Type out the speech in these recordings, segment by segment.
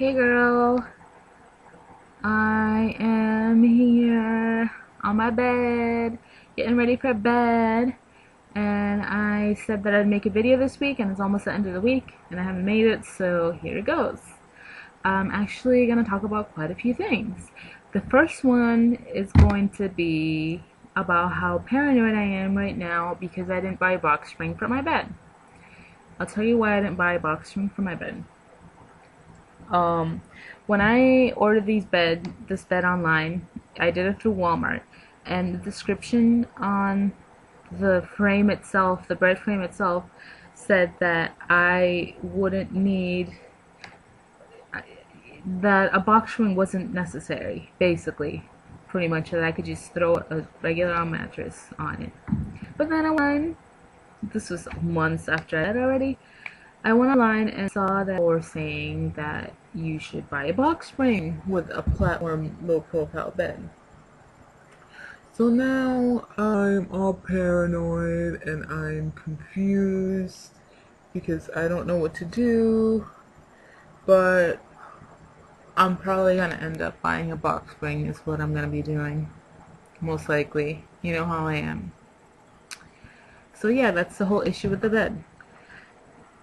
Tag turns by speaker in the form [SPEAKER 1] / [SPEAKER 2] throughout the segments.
[SPEAKER 1] Hey girl, I am here on my bed, getting ready for bed, and I said that I'd make a video this week, and it's almost the end of the week, and I haven't made it, so here it goes. I'm actually going to talk about quite a few things. The first one is going to be about how paranoid I am right now because I didn't buy a box spring for my bed. I'll tell you why I didn't buy a box spring for my bed. When I ordered this bed online, I did it through Walmart, and the description on the frame itself, the bed frame itself, said that I wouldn't need, that a box spring wasn't necessary, basically, pretty much, that I could just throw a regular mattress on it. But then this was months after I had already, I went online and saw that they were saying that you should buy a box spring with a platform low profile bed. So now I'm all paranoid and I'm confused because I don't know what to do, but I'm probably gonna end up buying a box spring is what I'm gonna be doing, most likely. You know how I am. So yeah, that's the whole issue with the bed.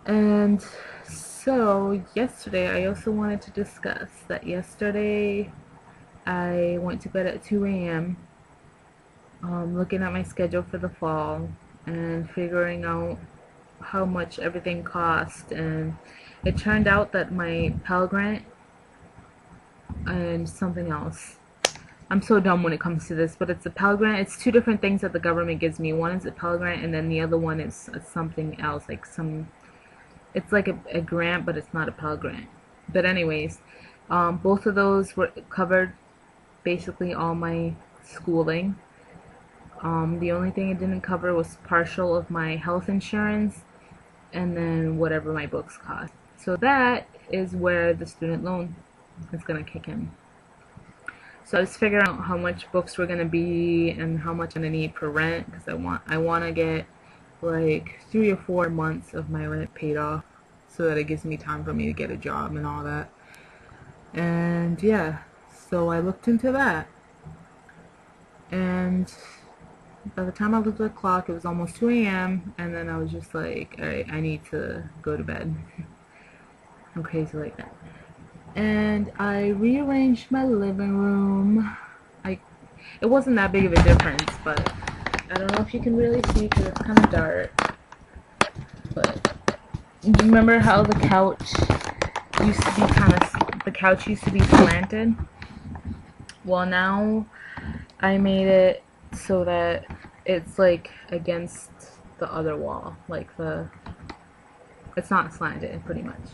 [SPEAKER 1] And so yesterday I also wanted to discuss that yesterday I went to bed at 2 a.m. Looking at my schedule for the fall and figuring out how much everything cost, and it turned out that my Pell Grant and something else. I'm so dumb when it comes to this, but it's a Pell Grant. It's two different things that the government gives me. One is a Pell Grant and then the other one is something else, like it's like a grant, but it's not a Pell Grant. But anyways, both of those were covered basically all my schooling. The only thing it didn't cover was partial of my health insurance and then whatever my books cost. So that is where the student loan is going to kick in. So I was figuring out how much books were going to be and how much I'm going to need for rent, because I want to get like 3 or 4 months of my rent paid off so that it gives me time for me to get a job and all that. And yeah, so I looked into that, and by the time I looked at the clock it was almost 2 a.m. and then I was just like, alright, I need to go to bed. I'm crazy like that. And I rearranged my living room. It wasn't that big of a difference, but I don't know if you can really see because it's kind of dark. But you remember how the couch used to be slanted? Well, now I made it so that it's like against the other wall, like it's not slanted pretty much.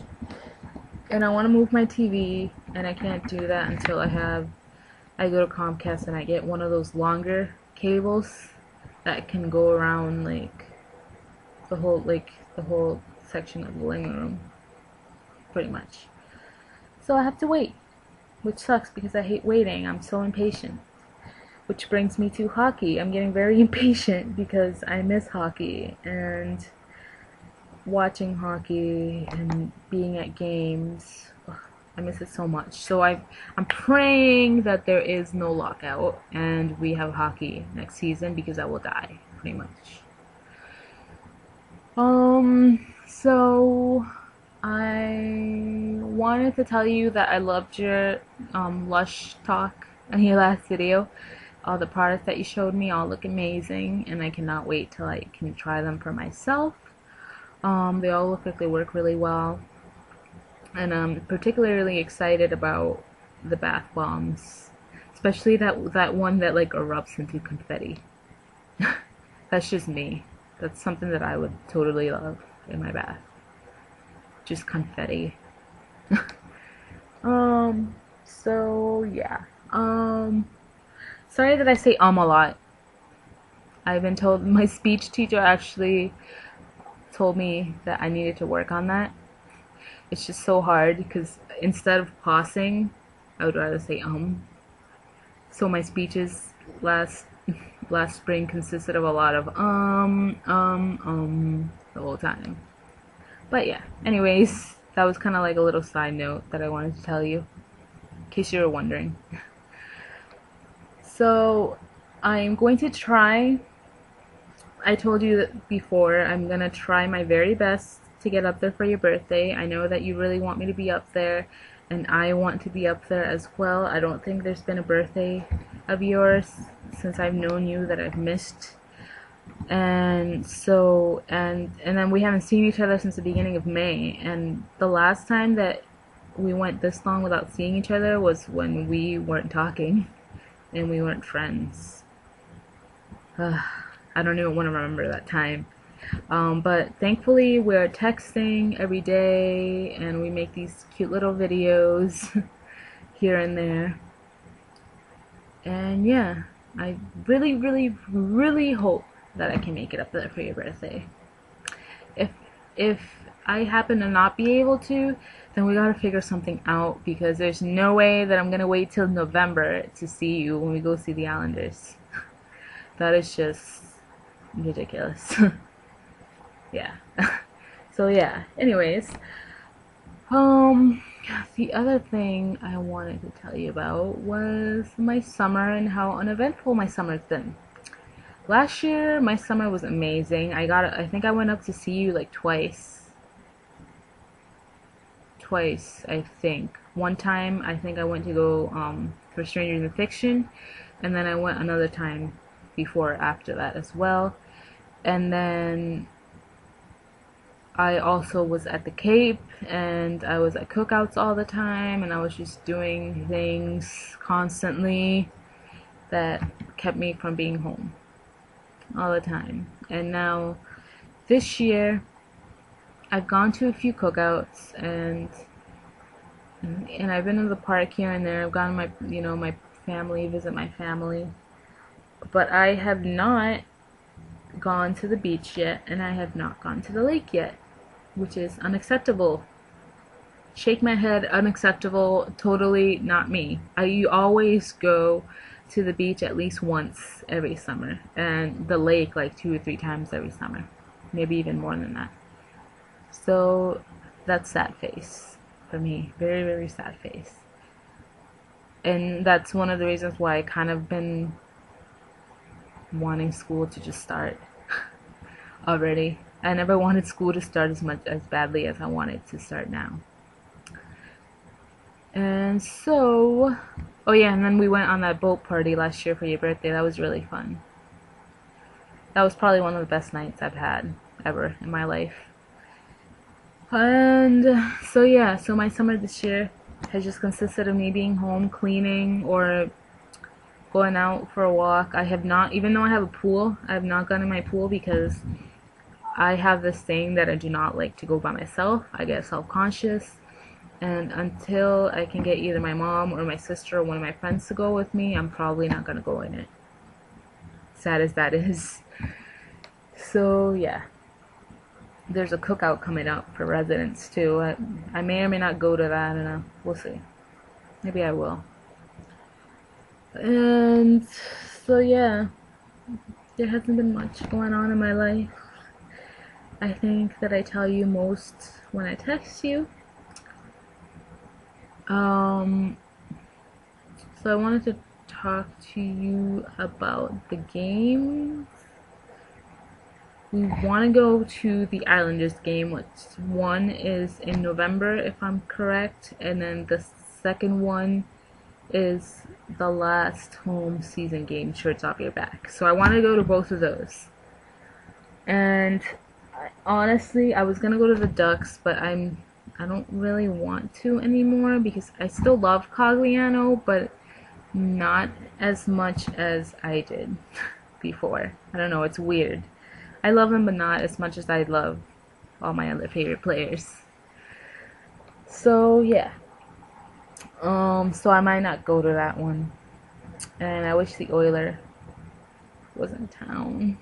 [SPEAKER 1] And I want to move my TV, and I can't do that until I go to Comcast and I get one of those longer cables that can go around like the whole section of the living room, pretty much. So I have to wait, which sucks because I hate waiting. I'm so impatient. Which brings me to hockey. I'm getting very impatient because I miss hockey and watching hockey and being at games. Ugh, I miss it so much. So I'm praying that there is no lockout and we have hockey next season because I will die, pretty much. So I wanted to tell you that I loved your Lush talk in your last video. All the products that you showed me all look amazing, and I cannot wait till I can try them for myself. They all look like they work really well, and I'm particularly excited about the bath bombs, especially that one that like erupts into confetti. That's just me. That's something that I would totally love in my bath. Just confetti. So yeah. Sorry that I say a lot. I've been told, my speech teacher actually told me that I needed to work on that. It's just so hard because instead of pausing, I would rather say So my speeches last spring consisted of a lot of the whole time. But yeah, anyways, That was kind of like a little side note that I wanted to tell you, in case you were wondering. So, I'm going to try, I told you that before, I'm going to try my very best to get up there for your birthday. I know that you really want me to be up there, and I want to be up there as well. I don't think there's been a birthday of yours since I've known you that I've missed. And so, and then we haven't seen each other since the beginning of May, and the last time that we went this long without seeing each other was when we weren't talking and we weren't friends. I don't even want to remember that time. But thankfully we're texting every day and we make these cute little videos here and there. And yeah, I really, really, really hope that I can make it up there for your birthday. If I happen to not be able to, then we gotta figure something out, because there's no way that I'm gonna wait till November to see you when we go see the Islanders. That is just ridiculous. Yeah. So yeah, anyways, the other thing I wanted to tell you about was my summer and how uneventful my summer's been. Last year, my summer was amazing. I think I went up to see you like twice. I think. One time, I think I went to go for Strangers in Fiction, and then I went another time before after that as well. And then I also was at the Cape, and I was at cookouts all the time, and I was just doing things constantly that kept me from being home all the time. And now this year I've gone to a few cookouts, and I've been to the park here and there. I've gone to my family, visit my family, but I have not gone to the beach yet, and I have not gone to the lake yet, which is unacceptable. Shake my head, unacceptable, totally not me. I always go to the beach at least once every summer, and the lake like 2 or 3 times every summer, maybe even more than that. So that's sad face for me, very, very sad face. And that's one of the reasons why I kind of been wanting school to just start already. I never wanted school to start as badly as I want it to start now. And so, oh yeah, and then we went on that boat party last year for your birthday. That was really fun. That was probably one of the best nights I've had ever in my life. And so yeah, so my summer this year has just consisted of me being home, cleaning, or going out for a walk. I have not, even though I have a pool, I have not gone in my pool because I have this thing that I do not like to go by myself. I get self-conscious, and until I can get either my mom or my sister or one of my friends to go with me, I'm probably not gonna go in it. Sad as that is. So yeah, there's a cookout coming up for residents too. I may or may not go to that. I don't know. We'll see. Maybe I will. And so yeah, there hasn't been much going on in my life. I think that I tell you most when I text you. So I wanted to talk to you about the games. We want to go to the Islanders game, which one is in November if I'm correct, and then the second one is the last home season game, Shirts Off Your Back. So I want to go to both of those. And honestly, I was gonna go to the Ducks, but I don't really want to anymore because I still love Cogliano, but not as much as I did before. I don't know, it's weird. I love him, but not as much as I love all my other favorite players. So yeah. So I might not go to that one. And I wish the Oiler was in town.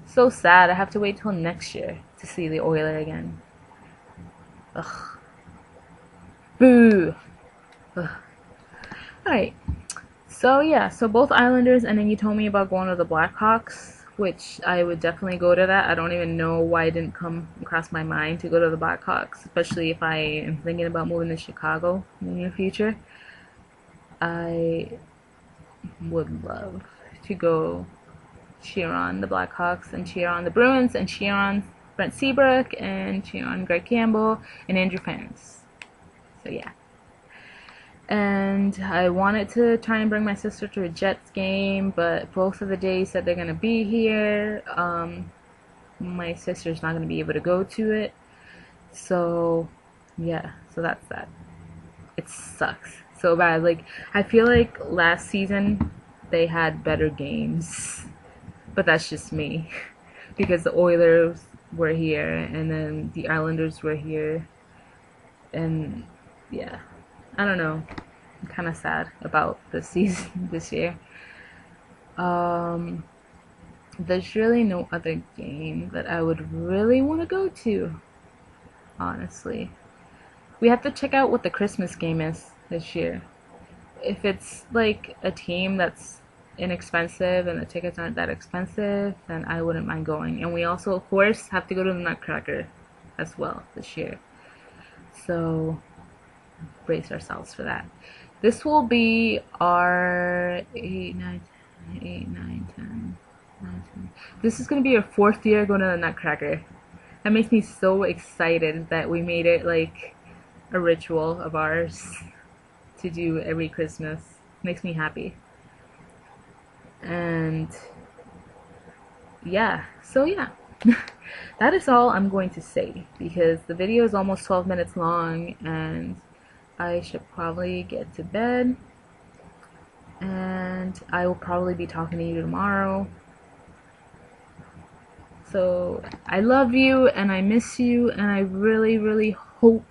[SPEAKER 1] So sad. I have to wait till next year to see the Oiler again. Ugh. Boo. Ugh. Alright. So yeah, so both Islanders, and then you told me about going to the Blackhawks, which I would definitely go to that. I don't even know why it didn't come across my mind to go to the Blackhawks, especially if I am thinking about moving to Chicago in the near future. I would love to go cheer on the Blackhawks and cheer on the Bruins and cheer on Brent Seabrook and cheer on Greg Campbell and Andrew Ference. So yeah. And I wanted to try and bring my sister to a Jets game, but both of the days that they're going to be here, my sister's not going to be able to go to it. So yeah, so that's that. It sucks so bad. Like, I feel like last season they had better games, but that's just me. Because the Oilers were here and then the Islanders were here, and yeah, I don't know. I'm kind of sad about this season this year. There's really no other game that I would really want to go to, honestly. We have to check out what the Christmas game is this year. If it's like a team that's inexpensive and the tickets aren't that expensive, then I wouldn't mind going. And we also, of course, have to go to the Nutcracker as well this year. So brace ourselves for that. This will be our 8, 9, 10. This is going to be our 4th year going to the Nutcracker. That makes me so excited that we made it like a ritual of ours to do every Christmas. Makes me happy. And yeah, so yeah. That is all I'm going to say because the video is almost 12 minutes long and I should probably get to bed, and I will probably be talking to you tomorrow. So I love you and I miss you and I really, really hope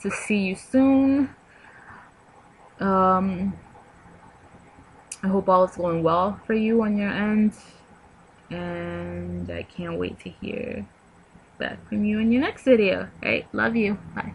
[SPEAKER 1] to see you soon. I hope all is going well for you on your end, and I can't wait to hear back from you in your next video. Alright, love you. Bye.